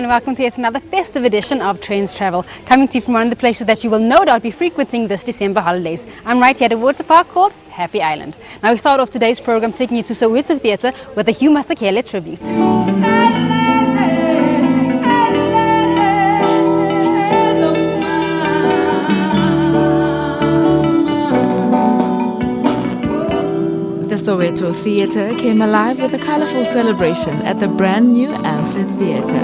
and welcome to yet another festive edition of Trendz Travel, coming to you from one of the places that you will no doubt be frequenting this December holidays. I'm right here at a water park called Happy Island. Now we start off today's program taking you to Soweto Theatre with a Hugh Masekela tribute. The Soweto Theatre came alive with a colourful celebration at the brand new amphitheatre.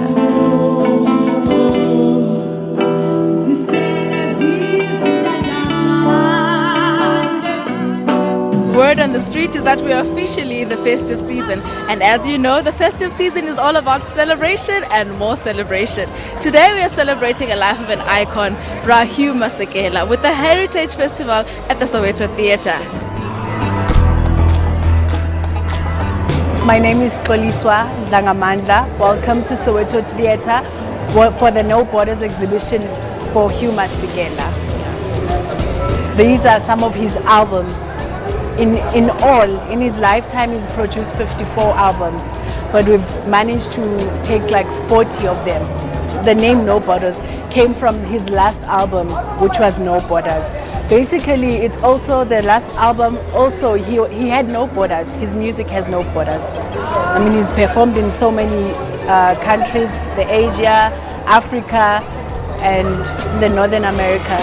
Word on the street is that we are officially in the festive season, and as you know, the festive season is all about celebration and more celebration. Today we are celebrating a life of an icon, Hugh Masekela, with the Heritage Festival at the Soweto Theatre. My name is Xoliswa Zangamandla. Welcome to Soweto Theatre for the No Borders exhibition for Hugh Masekela. These are some of his albums. In all, in his lifetime, he's produced 54 albums, but we've managed to take like 40 of them. The name No Borders came from his last album, which was No Borders. Basically, it's also the last album. Also, he had no borders. His music has no borders. I mean, he's performed in so many countries, the Asia, Africa, and the Northern America.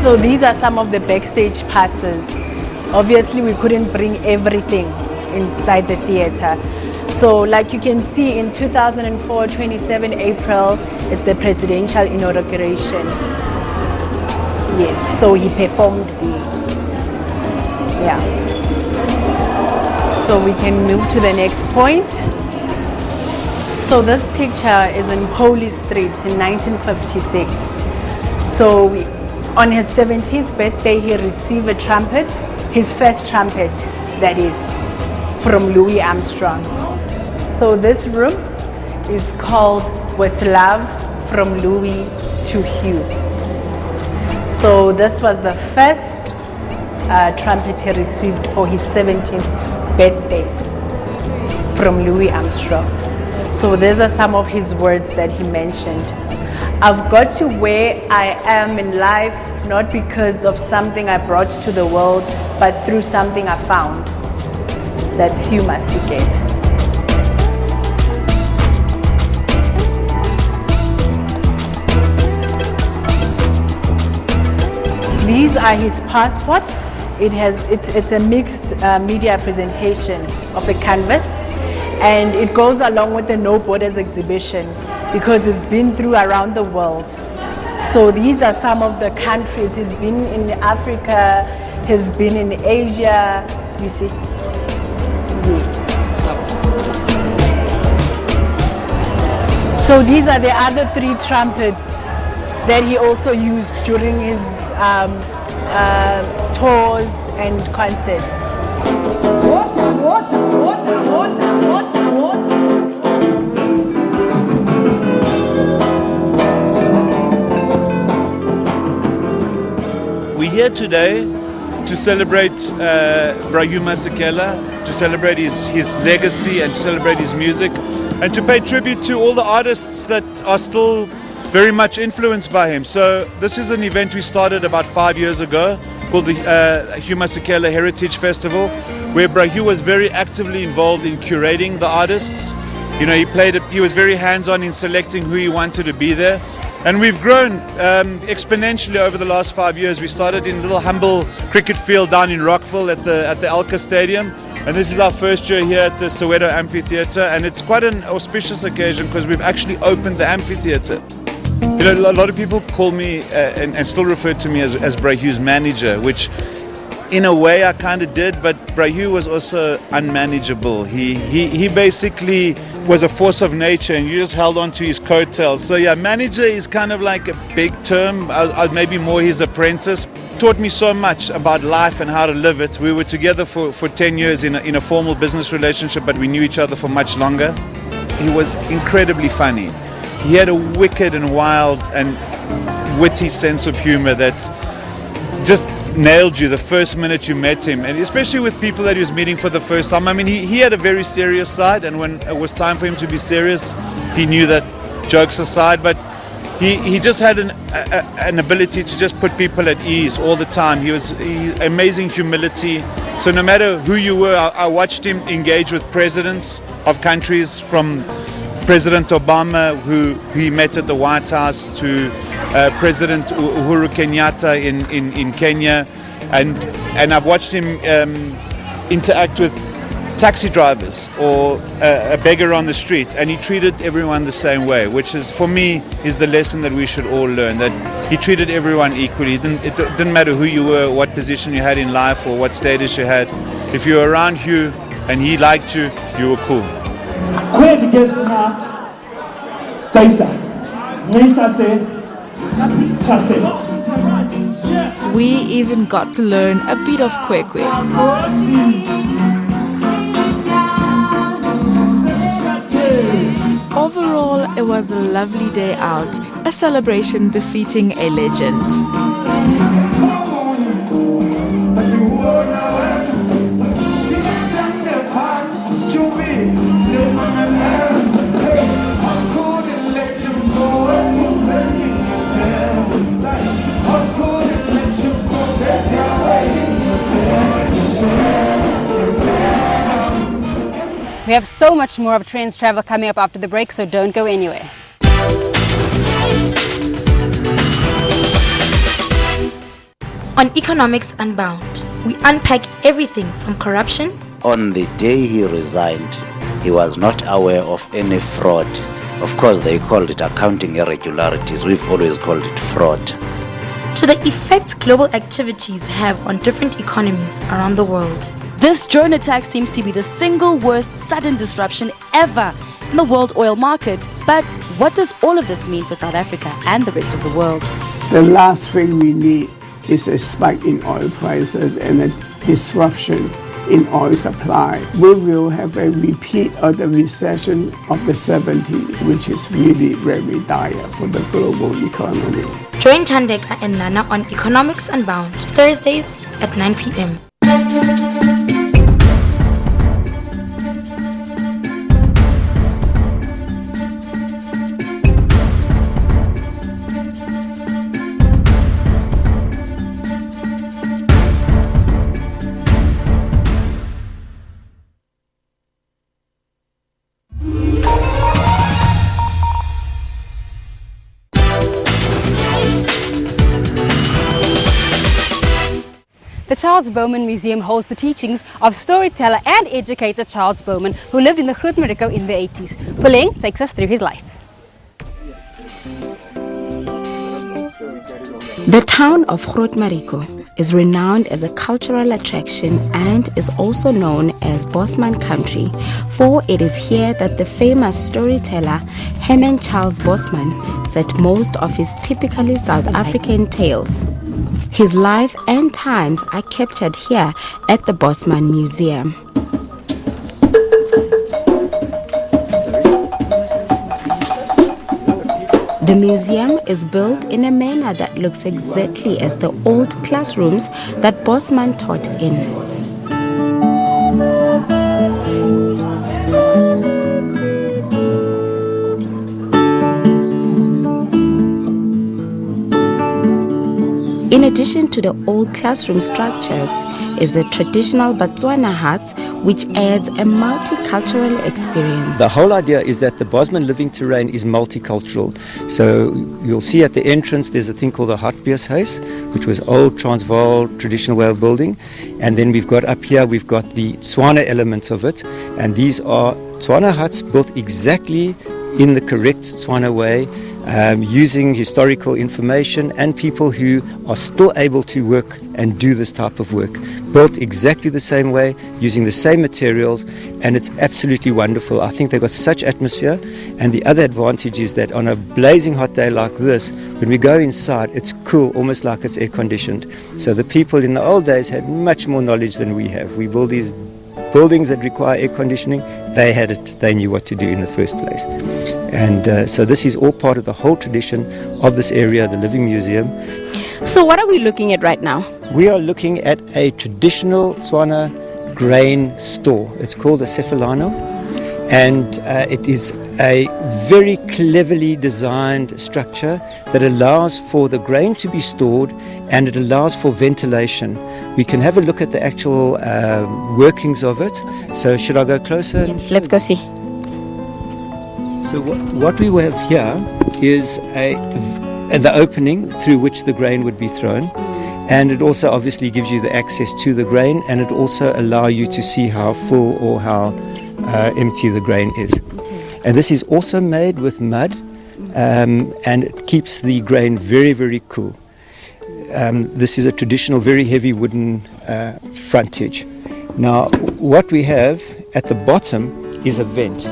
So these are some of the backstage passes. Obviously, we couldn't bring everything inside the theater. So like you can see in 2004, 27 April is the presidential inauguration. Yes, so he performed So we can move to the next point. So this picture is in Holy Street in 1956. So on his 17th birthday, he received a trumpet, his first trumpet, that is, from Louis Armstrong. So this room is called With Love from Louis to Hugh. So this was the first trumpet he received for his 17th birthday from Louis Armstrong. So these are some of his words that he mentioned. I've got to where I am in life, not because of something I brought to the world, but through something I found. That's Hugh Masekela. These are his passports. It's a mixed media presentation of the canvas, and it goes along with the No Borders exhibition because it's been through around the world. So these are some of the countries. He's been in Africa, he's been in Asia, you see. Yes. So these are the other 3 trumpets that he also used during his tours and concerts. We're here today to celebrate Hugh Masekela, to celebrate his legacy and to celebrate his music, and to pay tribute to all the artists that are still very much influenced by him. So this is an event we started about 5 years ago called the Hugh Masekela Heritage Festival, where Hugh was very actively involved in curating the artists. You know, he was very hands-on in selecting who he wanted to be there. And we've grown exponentially over the last 5 years. We started in a little humble cricket field down in Rockville at the Alka Stadium. And this is our first year here at the Soweto Amphitheatre. And it's quite an auspicious occasion because we've actually opened the amphitheatre. You know, a lot of people call me and still refer to me as Hugh's manager, which in a way I kind of did, but Hugh was also unmanageable. He basically was a force of nature and you just held on to his coattails. So yeah, manager is kind of like a big term. Maybe more his apprentice. Taught me so much about life and how to live it. We were together for 10 years in a formal business relationship, but we knew each other for much longer. He was incredibly funny. He had a wicked and wild and witty sense of humor that just nailed you the first minute you met him, and especially with people that he was meeting for the first time. I mean, he had a very serious side, and when it was time for him to be serious, he knew that, jokes aside, but he just had an ability to just put people at ease all the time. He amazing humility. So no matter who you were, I watched him engage with presidents of countries, from President Obama, who he met at the White House, to President Uhuru Kenyatta in Kenya, and I've watched him interact with taxi drivers or a beggar on the street, and he treated everyone the same way, which is, for me, is the lesson that we should all learn, that he treated everyone equally. It didn't matter who you were, what position you had in life, or what status you had. If you were around Hugh and he liked you, you were cool. We even got to learn a bit of kwekwe. Overall, it was a lovely day out, a celebration befitting a legend. We have so much more of Trendz Travel coming up after the break, so don't go anywhere. On Economics Unbound, we unpack everything from corruption. On the day he resigned, he was not aware of any fraud. Of course, they called it accounting irregularities. We've always called it fraud. To the effect global activities have on different economies around the world. This drone attack seems to be the single worst sudden disruption ever in the world oil market. But what does all of this mean for South Africa and the rest of the world? The last thing we need is a spike in oil prices and a disruption in oil supply. We will have a repeat of the recession of the 70s, which is really very dire for the global economy. Join Thandeka and Nana on Economics Unbound, Thursdays at 9 p.m. The Charles Bosman Museum holds the teachings of storyteller and educator Charles Bosman, who lived in the Grootmariko in the 80s. Puleng takes us through his life. The town of Grootmariko is renowned as a cultural attraction and is also known as Bosman Country, for it is here that the famous storyteller Herman Charles Bosman set most of his typically South African tales. His life and times are captured here at the Bosman Museum. The museum is built in a manner that looks exactly as the old classrooms that Bosman taught in. In addition to the old classroom structures is the traditional Botswana huts, which adds a multicultural experience. The whole idea is that the Bosman living terrain is multicultural. So you'll see at the entrance there's a thing called the Hartbeeshuis, which was old Transvaal traditional way of building. And then we've got up here, we've got the Tswana elements of it. And these are Tswana huts built exactly in the correct Tswana way, using historical information and people who are still able to work and do this type of work. Built exactly the same way, using the same materials, and it's absolutely wonderful. I think they've got such atmosphere, and the other advantage is that on a blazing hot day like this, when we go inside, it's cool, almost like it's air-conditioned. So the people in the old days had much more knowledge than we have. We build these buildings that require air conditioning. They had it, they knew what to do in the first place. And so this is all part of the whole tradition of this area, the Living Museum. So what are we looking at right now? We are looking at a traditional Tswana grain store. It's called a Cephalano, and it is a very cleverly designed structure that allows for the grain to be stored, and it allows for ventilation. We can have a look at the actual workings of it. So should I go closer? Yes, let's go see. So what we have here is the opening through which the grain would be thrown, and it also obviously gives you the access to the grain, and it also allows you to see how full or how empty the grain is. And this is also made with mud, and it keeps the grain very, very cool. This is a traditional, very heavy wooden frontage. Now, what we have at the bottom is a vent,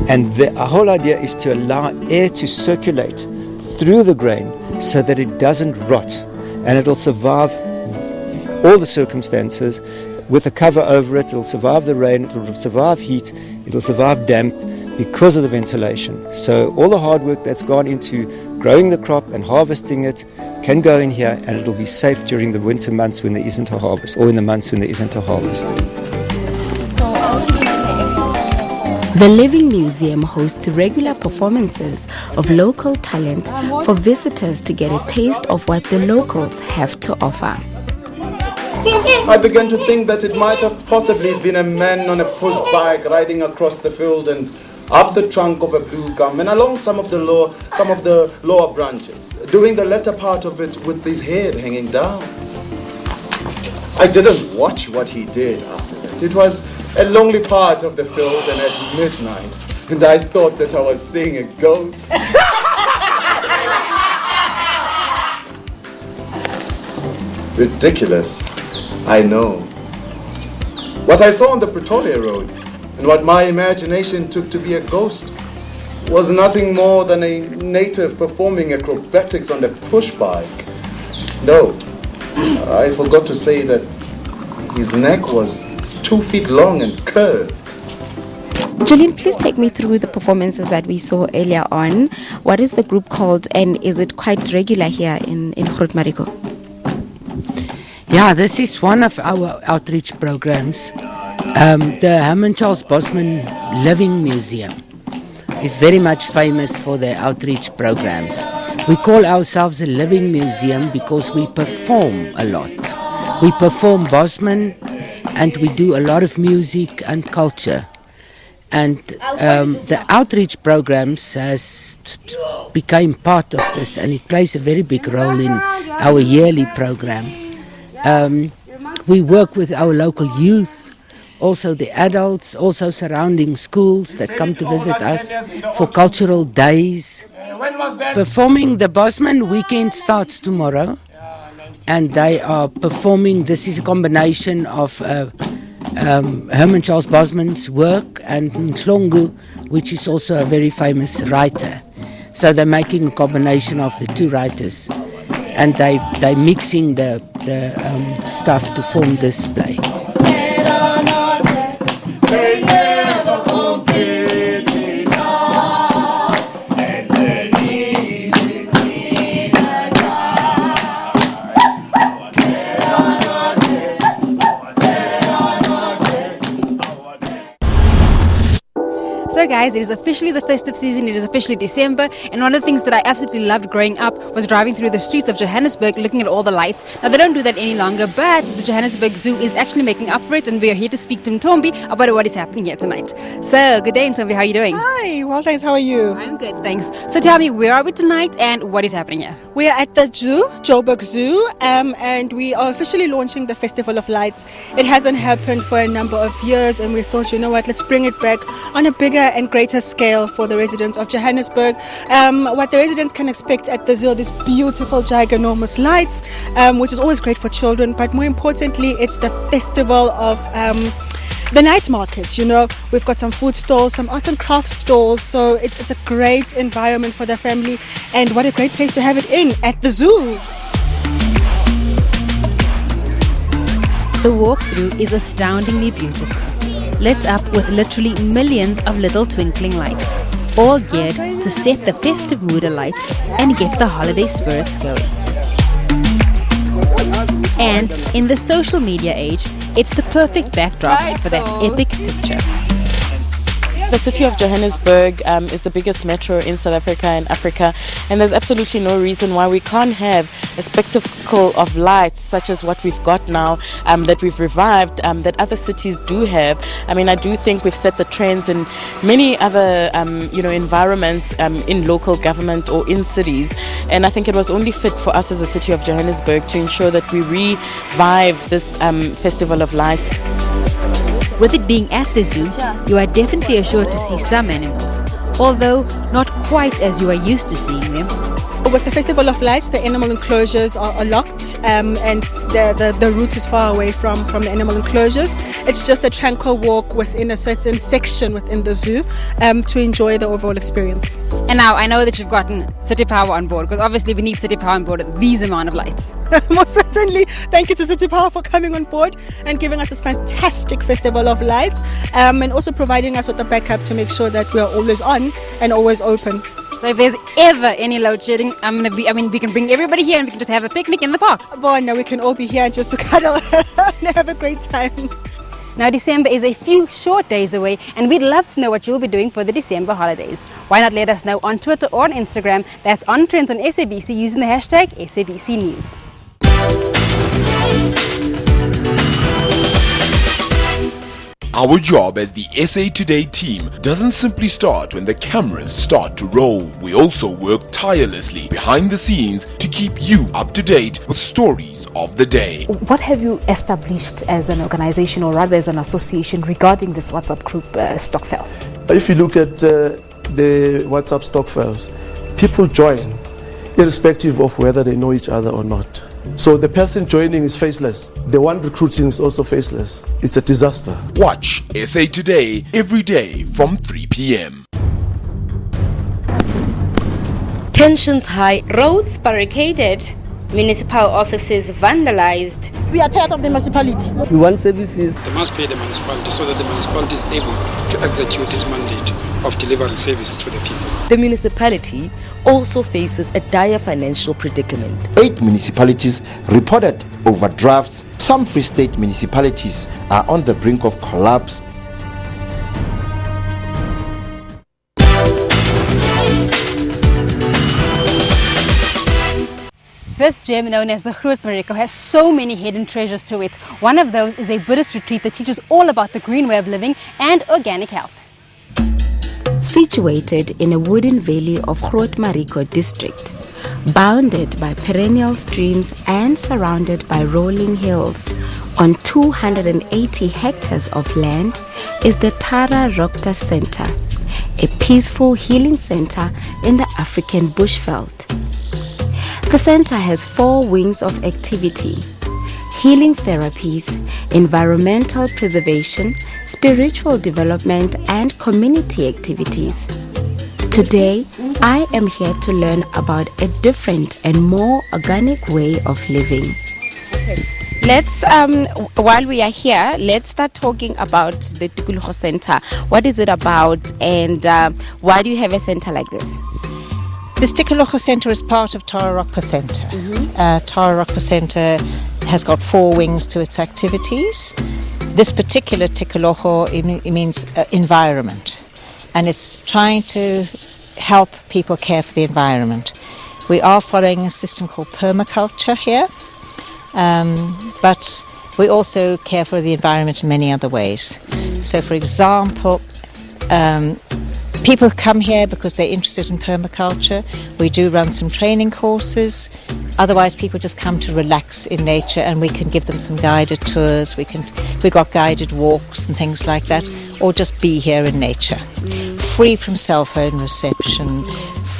and the whole idea is to allow air to circulate through the grain so that it doesn't rot, and it'll survive all the circumstances. With a cover over it, it'll survive the rain, it'll survive heat, it'll survive damp because of the ventilation. So all the hard work that's gone into growing the crop and harvesting it can go in here, and it'll be safe during the winter months when there isn't a harvest, or in the months when there isn't a harvest. The Living Museum hosts regular performances of local talent for visitors to get a taste of what the locals have to offer. I began to think that it might have possibly been a man on a push bike riding across the field and up the trunk of a blue gum and along some of the lower branches, doing the latter part of it with his head hanging down. I didn't watch what he did after that. It was a lonely part of the field and at midnight, and I thought that I was seeing a ghost. Ridiculous, I know. What I saw on the Pretoria Road and what my imagination took to be a ghost was nothing more than a native performing acrobatics on a push bike. No, I forgot to say that his neck was 2 feet long and curved. Julian, please take me through the performances that we saw earlier on. What is the group called, and is it quite regular here in Groot Marico? Yeah, this is one of our outreach programs. The Herman Charles Bosman Living Museum is very much famous for their outreach programs. We call ourselves a living museum because we perform a lot. We perform Bosman, and we do a lot of music and culture. And the outreach programs has become part of this, and it plays a very big role in our yearly program. We work with our local youth, also the adults, also surrounding schools that come to visit us for cultural days. Performing the Bosman weekend starts tomorrow, and they are performing. This is a combination of Herman Charles Bosman's work and Nhlongu, which is also a very famous writer. So they're making a combination of the two writers, and they're mixing the stuff to form this play. So guys, it is officially the festive season, it is officially December, and one of the things that I absolutely loved growing up was driving through the streets of Johannesburg looking at all the lights. Now they don't do that any longer, but the Johannesburg Zoo is actually making up for it, and we are here to speak to Ntombi about what is happening here tonight. So, good day Ntombi, how are you doing? Hi, well thanks, how are you? I'm good, thanks. So tell me, where are we tonight and what is happening here? We are at the zoo, Joburg Zoo, and we are officially launching the Festival of Lights. It hasn't happened for a number of years, and we thought, you know what, let's bring it back on a bigger and greater scale for the residents of Johannesburg. What the residents can expect at the zoo, these beautiful giganormous lights, which is always great for children, but more importantly, it's the festival of the night markets. You know, we've got some food stalls, some arts and crafts stalls, so it's a great environment for the family, and what a great place to have it in at the zoo. The walkthrough is astoundingly beautiful, lit up with literally millions of little twinkling lights, all geared to set the festive mood alight and get the holiday spirits going. And in the social media age, it's the perfect backdrop for that epic picture. The city of Johannesburg is the biggest metro in South Africa and Africa, and there's absolutely no reason why we can't have a spectacle of lights such as what we've got now, that we've revived, that other cities do have. I mean, I do think we've set the trends in many other environments in local government or in cities, and I think it was only fit for us as a city of Johannesburg to ensure that we revive this Festival of Lights. With it being at the zoo, you are definitely assured to see some animals, although not quite as you are used to seeing them. With the Festival of Lights, the animal enclosures are locked, and the route is far away from the animal enclosures. It's just a tranquil walk within a certain section within the zoo to enjoy the overall experience. And now I know that you've gotten City Power on board, because obviously we need City Power on board at these amount of lights. Most certainly. Thank you to City Power for coming on board and giving us this fantastic Festival of Lights, and also providing us with the backup to make sure that we are always on and always open. So if there's ever any load shedding, we can bring everybody here and we can just have a picnic in the park. Boy, no, we can all be here just to cuddle and have a great time. Now December is a few short days away, and we'd love to know what you'll be doing for the December holidays. Why not let us know on Twitter or on Instagram? That's on Trendz on SABC using the hashtag SABC News. Our job as the SA Today team doesn't simply start when the cameras start to roll. We also work tirelessly behind the scenes to keep you up to date with stories of the day. What have you established as an organization, or rather as an association, regarding this WhatsApp group Stokvel? If you look at the WhatsApp Stokvels, people join irrespective of whether they know each other or not. So the person joining is faceless. The one recruiting is also faceless. It's a disaster. Watch SA Today every day from 3 p.m. Tensions high, roads barricaded, municipal offices vandalized. We are tired of the municipality. We want services. They must pay the municipality so that the municipality is able to execute its mandate of delivering service to the people. The municipality also faces a dire financial predicament. 8 municipalities reported overdrafts. Some Free State municipalities are on the brink of collapse. This gem, known as the Groot Mariko, has so many hidden treasures to it. One of those is a Buddhist retreat that teaches all about the green way of living and organic health. Situated in a wooded valley of Groot Mariko district, bounded by perennial streams and surrounded by rolling hills, on 280 hectares of land is the Tara Rokta Center, a peaceful healing center in the African bushveld. The center has 4 wings of activity: healing therapies, environmental preservation, spiritual development, and community activities. Today, I am here to learn about a different and more organic way of living. Let's, while we are here, let's start talking about the Tikologo Center. What is it about, and why do you have a center like this? This Tikologo Center is part of Tara Rokta Center. Tara Rokta Center has got 4 wings to its activities. This particular Tikologo means environment, and it's trying to help people care for the environment. We are following a system called Permaculture here, but we also care for the environment in many other ways. So, for example, people come here because they're interested in permaculture. We do run some training courses. Otherwise, people just come to relax in nature, and we can give them some guided tours. We got guided walks and things like that, or just be here in nature, free from cell phone reception,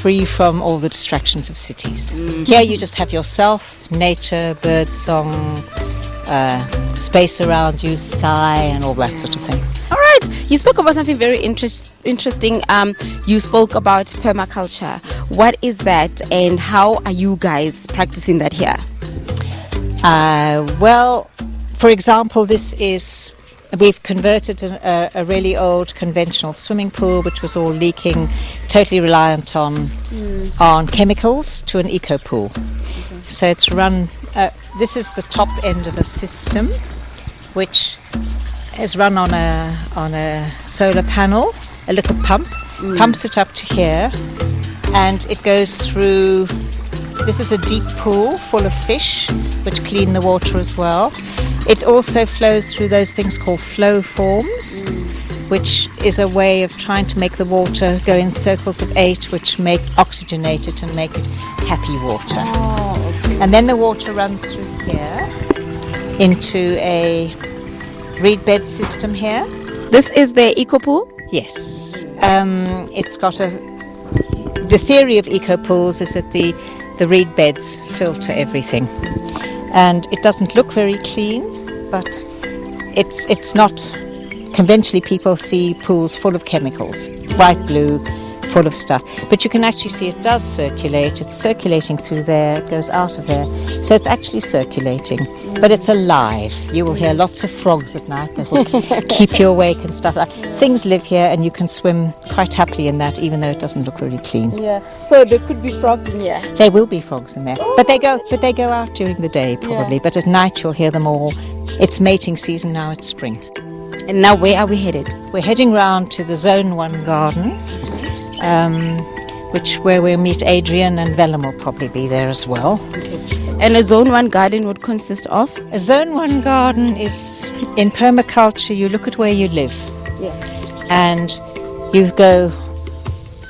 free from all the distractions of cities. Here, you just have yourself, nature, bird song, space around you, sky, and all that sort of thing. All right, you spoke about something very interesting. You spoke about permaculture. What is that, and how are you guys practicing that here? Well, for example, we've converted a really old conventional swimming pool, which was all leaking, totally reliant on chemicals, to an eco pool. So it's run this is the top end of a system which is run on a solar panel, a little pump, pumps it up to here, and it goes through. This is a deep pool full of fish which clean the water as well. It also flows through those things called flow forms, which is a way of trying to make the water go in circles of 8, which oxygenate it and make it happy water. And then the water runs through here into a reed bed system here. This is the eco pool? Yes. It's got the theory of eco pools is that the reed beds filter everything, and it doesn't look very clean, but it's not. Conventionally, people see pools full of chemicals, bright blue, full of stuff, but you can actually see it does circulate. It's circulating through there, it goes out of there, so it's actually circulating, but it's alive. You will hear lots of frogs at night that will keep you awake and stuff like that. Things live here, and you can swim quite happily in that, even though it doesn't look very clean. Yeah, so there could be frogs in here. There will be frogs in there, but they go out during the day probably, but at night you'll hear them all. It's mating season now, it's spring. And now where are we headed? We're heading round to the Zone 1 garden, where we'll meet Adrian, and Vellum will probably be there as well. Okay. And a Zone 1 garden would consist of? A Zone 1 garden is, in permaculture, you look at where you live. Yeah. And you go,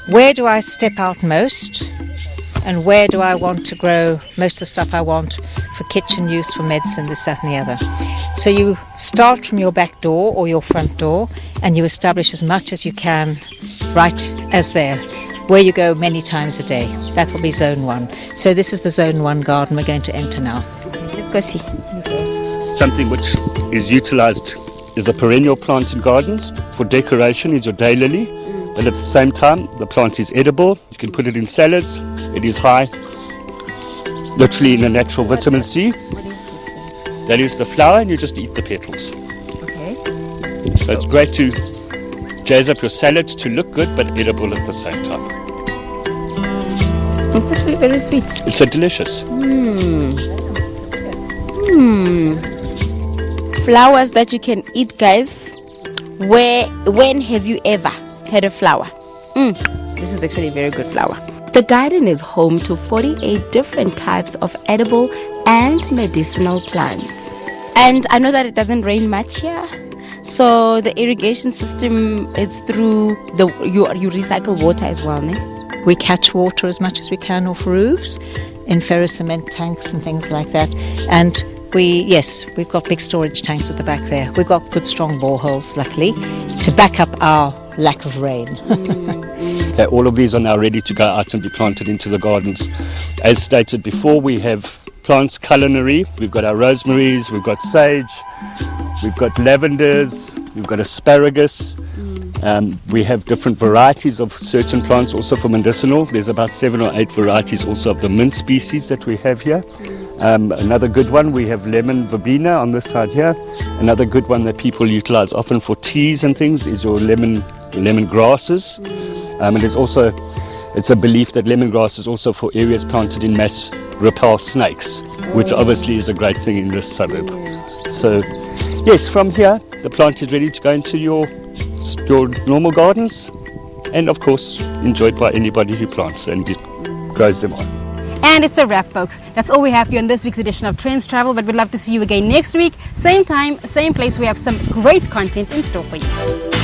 where do I step out most? And where do I want to grow most of the stuff I want for kitchen use, for medicine, this, that and the other. So you start from your back door or your front door, and you establish as much as you can right as there, where you go many times a day. That will be Zone 1. So this is the Zone 1 garden we're going to enter now. Let's go see. Something which is utilized is a perennial plant in gardens. For decoration is your daylily, but at the same time the plant is edible. You can put it in salads. It is high, literally in a natural vitamin C. That is the flower, and you just eat the petals. Okay. So it's great to jazz up your salad to look good, but edible at the same time. It's actually very sweet. It's so delicious. Flowers that you can eat, guys. When have you ever had a flower? This is actually a very good flower. The garden is home to 48 different types of edible and medicinal plants. And I know that it doesn't rain much here, so the irrigation system is through you recycle water as well, ne? We catch water as much as we can off roofs in ferrocement tanks and things like that. And we've got big storage tanks at the back there. We've got good strong boreholes, luckily, to back up our lack of rain. Okay, all of these are now ready to go out and be planted into the gardens. As stated before, we have plants culinary. We've got our rosemaries, we've got sage, we've got lavenders, we've got asparagus. We have different varieties of certain plants also for medicinal. There's about 7 or 8 varieties also of the mint species that we have here. Another good one, we have lemon verbena on this side here. Another good one that people utilize often for teas and things is your lemon grasses. And it's a belief that lemongrass is also for areas planted in mass repel snakes, which obviously is a great thing in this suburb. So yes, from here the plant is ready to go into your normal gardens, and of course enjoyed by anybody who plants and grows them on. And it's a wrap, folks. That's all we have for you on this week's edition of Trendz Travel, but we'd love to see you again next week. Same time, same place. We have some great content in store for you.